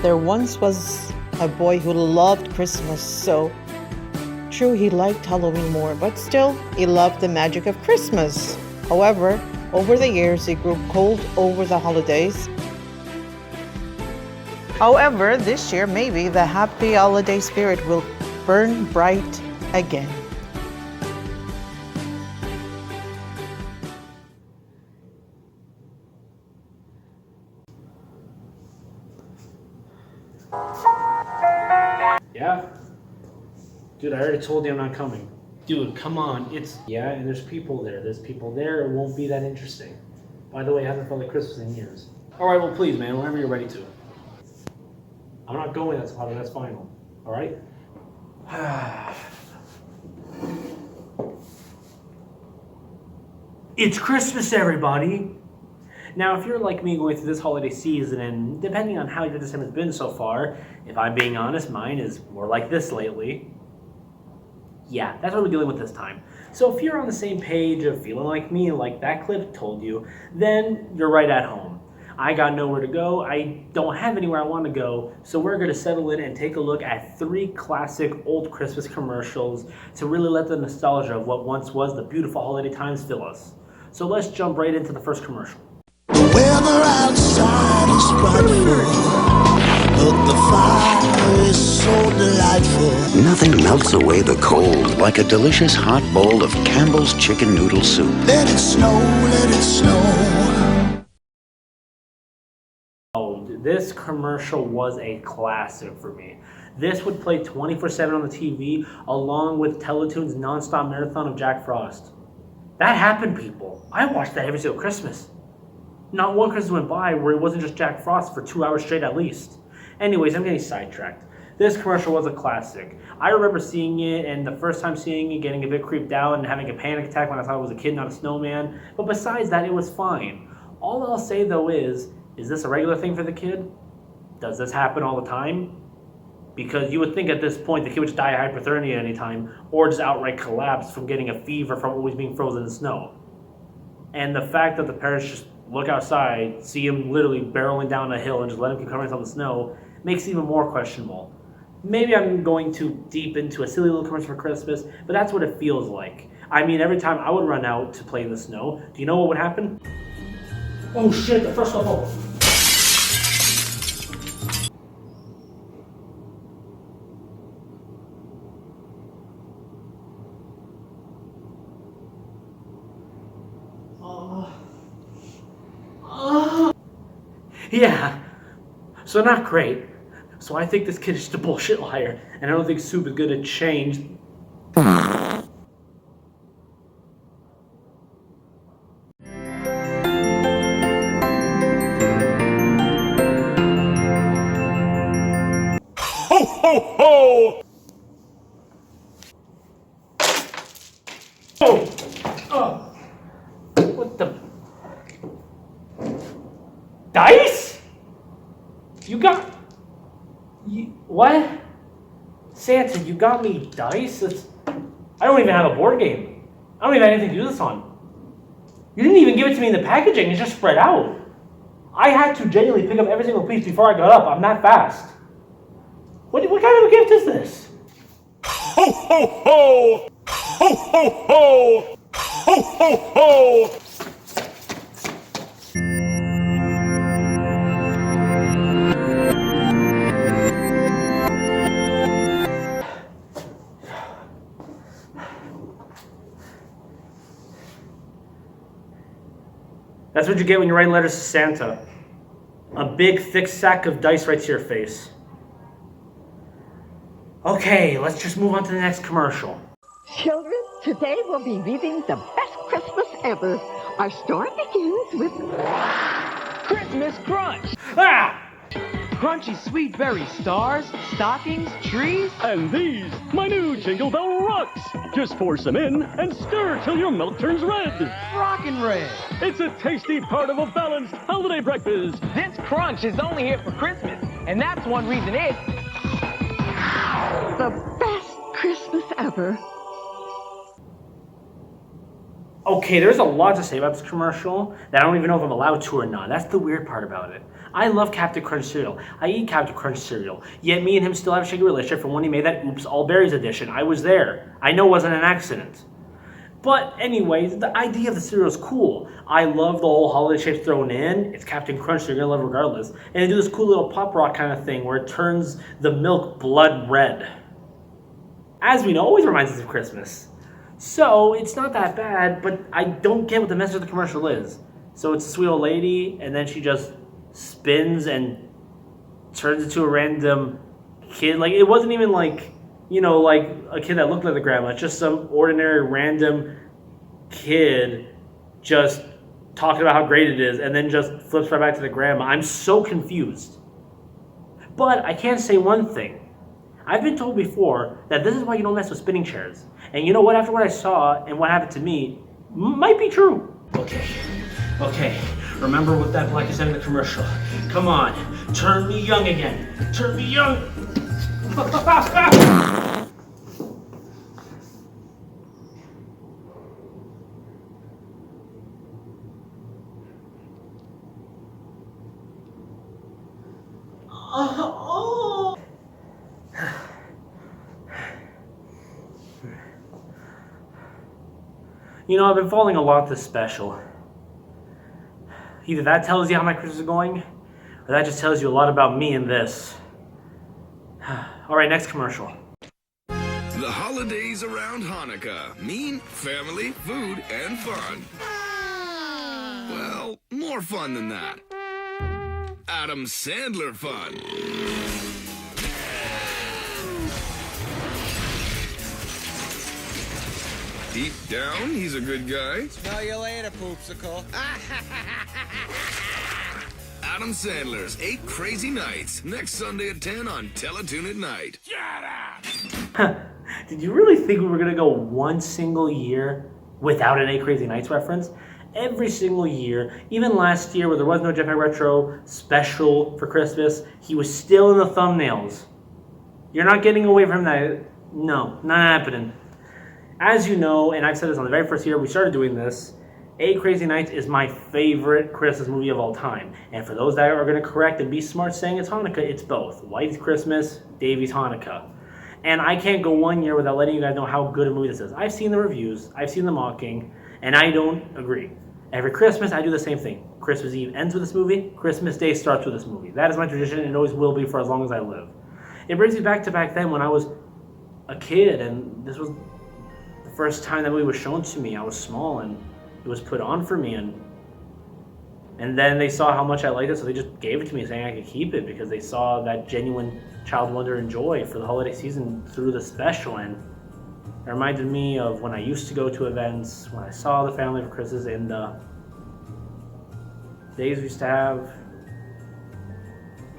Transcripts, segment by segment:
There once was a boy who loved Christmas, so true he liked Halloween more, but still he loved the magic of Christmas. However, over the years he grew cold over the holidays. However, this year maybe the happy holiday spirit will burn bright again. Yeah? Dude, I already told you I'm not coming. Dude, come on. Yeah, and there's people there. There's people there. It won't be that interesting. By the way, it hasn't felt like Christmas in years. Alright, well, please, man, whenever you're ready to. I'm not going, that's part of that's final. Alright? It's Christmas, everybody! Now, if you're like me going through this holiday season, and depending on how your December's been so far, if I'm being honest, mine is more like this lately. Yeah, that's what we're dealing with this time. So if you're on the same page of feeling like me, like that clip told you, then you're right at home. I got nowhere to go, I don't have anywhere I want to go, so we're going to settle in and take a look at 3 classic old Christmas commercials to really let the nostalgia of what once was the beautiful holiday times fill us. So let's jump right into the first commercial. The weather outside is frightful, but the fire is so delightful. Nothing melts away the cold like a delicious hot bowl of Campbell's chicken noodle soup. Let it snow, let it snow. Oh, this commercial was a classic for me. This would play 24/7 on the TV along with Teletoon's non-stop marathon of Jack Frost. That happened, people. I watched that every single Christmas. Not one Christmas went by where it wasn't just Jack Frost for 2 hours straight at least. Anyways, I'm getting sidetracked. This commercial was a classic. I remember seeing it, and the first time seeing it, getting a bit creeped out and having a panic attack when I thought it was a kid, not a snowman. But besides that, it was fine. All I'll say though is this a regular thing for the kid? Does this happen all the time? Because you would think at this point the kid would just die of hypothermia at any time, or just outright collapse from getting a fever from always being frozen in snow. And the fact that the parents just look outside, see him literally barreling down a hill and just let him keep covering on the snow makes it even more questionable. Maybe I'm going too deep into a silly little commercial for Christmas, but that's what it feels like. I mean, every time I would run out to play in the snow, do you know what would happen? Oh shit, the first level! Yeah, so not great. So I think this kid is just a bullshit liar, and I don't think soup is gonna change. Ho ho ho! Oh! What the? Dice? What? Santa, you got me dice? I don't even have a board game. I don't even have anything to do this on. You didn't even give it to me in the packaging, it's just spread out. I had to genuinely pick up every single piece before I got up. I'm that fast. What kind of a gift is this? Ho ho ho! Ho ho ho! Ho ho ho! That's what you get when you write letters to Santa. A big, thick sack of dice right to your face. Okay, let's just move on to the next commercial. Children, today we'll be reading the best Christmas ever. Our story begins with Christmas Crunch! Ah! Crunchy sweet berry stars, stockings, trees, and these, my new Jingle Bell Rocks! Just pour some in and stir till your milk turns red. Rockin' Red. It's a tasty part of a balanced holiday breakfast. This crunch is only here for Christmas, and that's one reason it's the best Christmas ever. Okay, there's a lot to say about this commercial that I don't even know if I'm allowed to or not. That's the weird part about it. I love Captain Crunch cereal. I eat Captain Crunch cereal. Yet me and him still have a shaky relationship from when he made that Oops All Berries edition. I was there. I know it wasn't an accident. But anyways, the idea of the cereal is cool. I love the whole holiday shapes thrown in. It's Captain Crunch, so you're gonna love it regardless. And they do this cool little pop rock kind of thing where it turns the milk blood red. As we know, always reminds us of Christmas. So it's not that bad, but I don't get what the message of the commercial is. So it's a sweet old lady, and then she just spins and turns into a random kid. Like, it wasn't even like, you know, like a kid that looked like the grandma. It's just some ordinary random kid just talking about how great it is and then just flips right back to the grandma. I'm so confused. But I can say one thing. I've been told before that this is why you don't mess with spinning chairs. And you know what? After what I saw and what happened to me, might be true. Okay. Remember what that black said in the commercial. Come on. Turn me young again. Turn me young. You know, I've been following a lot this special. Either that tells you how my Christmas is going, or that just tells you a lot about me and this. Alright, next commercial. The holidays around Hanukkah mean family, food, and fun. Well, more fun than that. Adam Sandler fun. Deep down, he's a good guy. Smell you later, Poopsicle. Adam Sandler's 8 Crazy Nights, next Sunday at 10 on Teletoon at Night. Did you really think we were going to go one single year without an 8 Crazy Nights reference? Every single year, even last year where there was no Jetpack Retro special for Christmas, he was still in the thumbnails. You're not getting away from that. No, not happening. As you know, and I've said this on the very first year we started doing this, 8 Crazy Nights is my favorite Christmas movie of all time. And for those that are going to correct and be smart saying it's Hanukkah, it's both. White's Christmas, Davy's Hanukkah. And I can't go one year without letting you guys know how good a movie this is. I've seen the reviews, I've seen the mocking, and I don't agree. Every Christmas, I do the same thing. Christmas Eve ends with this movie, Christmas Day starts with this movie. That is my tradition, and it always will be for as long as I live. It brings me back to back then when I was a kid, and this was the first time that movie was shown to me. I was small, and it was put on for me, and then they saw how much I liked it, so they just gave it to me saying I could keep it because they saw that genuine child wonder and joy for the holiday season through the special. And it reminded me of when I used to go to events, when I saw the family for Christmas, and the days we used to have.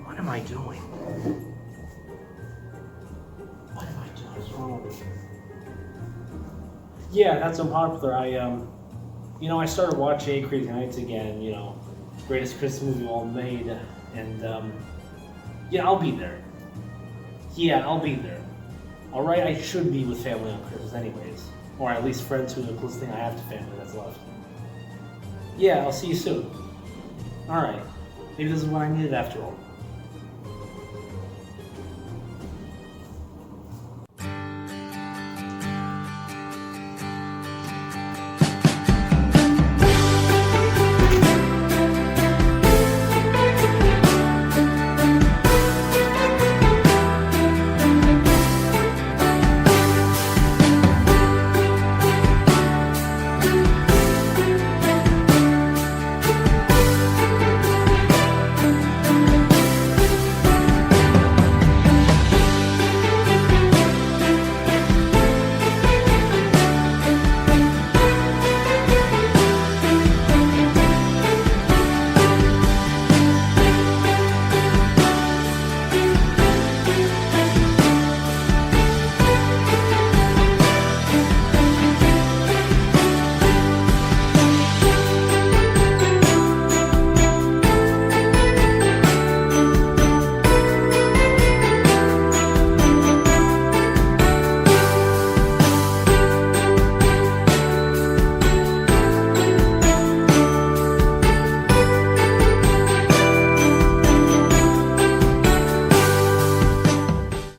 What am I doing? What am I doing? What's wrong with me? Yeah, that's unpopular. I started watching Crazy Nights again, greatest Christmas movie all made, and I'll be there. Yeah, I'll be there. Alright, I should be with family on Christmas anyways. Or at least friends who are the closest thing I have to family that's left. Yeah, I'll see you soon. Alright, maybe this is what I needed after all.